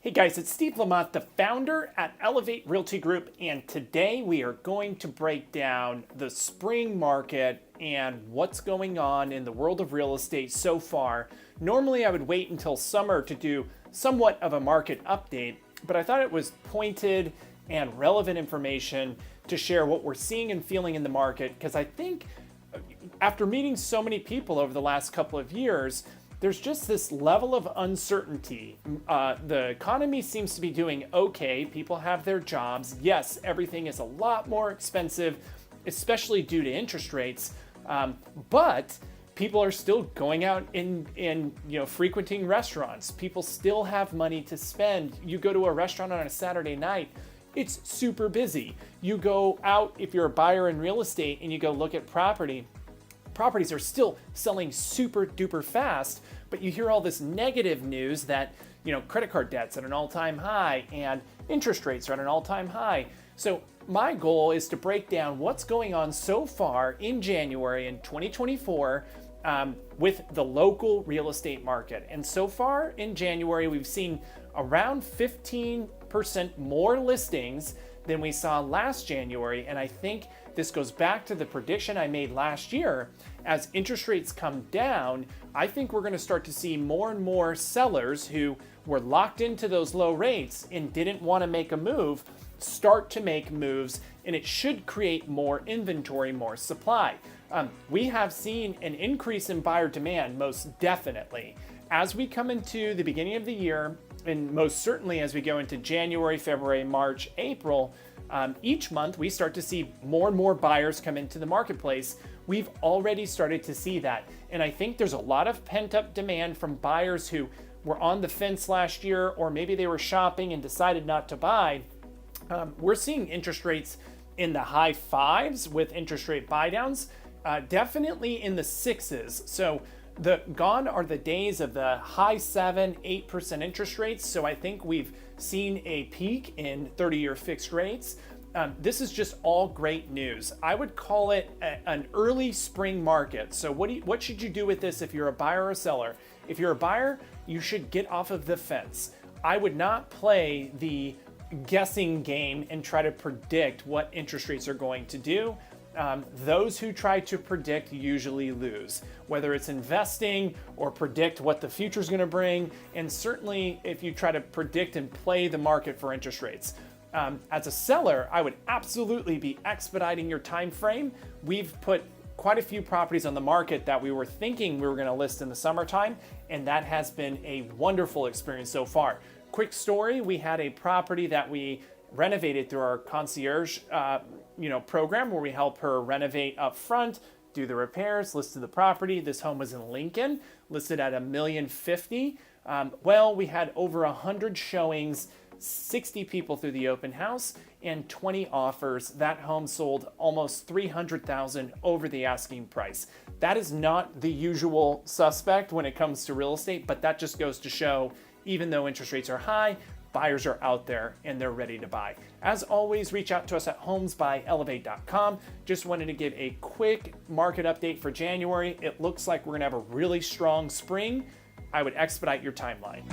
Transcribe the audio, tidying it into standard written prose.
Hey guys, it's Steve Lamothe, the founder at Elevate Realty Group, and today we are going to break down the spring market and what's going on in the world of real estate so far. Normally I would wait until summer to do somewhat of a market update, but I thought it was pointed and relevant information to share what we're seeing and feeling in the market, because I think after meeting so many people over the last couple of years, there's just this level of uncertainty. The economy seems to be doing okay. People have their jobs. Yes, everything is a lot more expensive, especially due to interest rates. But people are still going out and frequenting restaurants. People still have money to spend. You go to a restaurant on a Saturday night, it's super busy. You go out, if you're a buyer in real estate, and you go look at properties are still selling super duper fast, but you hear all this negative news that, credit card debt's at an all-time high and interest rates are at an all-time high. So my goal is to break down what's going on so far in January in 2024 with the local real estate market. And so far in January, we've seen around 15% more listings than we saw last January. And I think this goes back to the prediction I made last year. As interest rates come down, I think we're going to start to see more and more sellers who were locked into those low rates and didn't want to make a move start to make moves, and it should create more inventory, more supply. We have seen an increase in buyer demand, most definitely. As we come into the beginning of the year, and most certainly as we go into January, February, March, April, each month we start to see more and more buyers come into the marketplace. We've already started to see that. And I think there's a lot of pent-up demand from buyers who were on the fence last year, or maybe they were shopping and decided not to buy. We're seeing interest rates in the high fives with interest rate buydowns, definitely in the sixes. So gone are the days of the high 7-8% interest rates. So I think we've seen a peak in 30-year fixed rates. This is just all great news. I would call it an early spring market. So what should you do with this if you're a buyer or a seller? If you're a buyer, you should get off of the fence. I would not play the guessing game and try to predict what interest rates are going to do. Those who try to predict usually lose, whether it's investing or predict what the future is going to bring. And certainly if you try to predict and play the market for interest rates. As a seller, I would absolutely be expediting your time frame. We've put quite a few properties on the market that we were thinking we were going to list in the summertime, and that has been a wonderful experience so far. Quick story, we had a property that we renovated through our concierge program, where we help her renovate up front, do the repairs, listed the property. This home was in Lincoln, listed at $1,050,000. We had over 100 showings, 60 people through the open house, and 20 offers. That home sold almost $300,000 over the asking price. That is not the usual suspect when it comes to real estate, but that just goes to show, even though interest rates are high, buyers are out there and they're ready to buy. As always, reach out to us at homesbyelevate.com. Just wanted to give a quick market update for January. It looks like we're gonna have a really strong spring. I would expedite your timeline.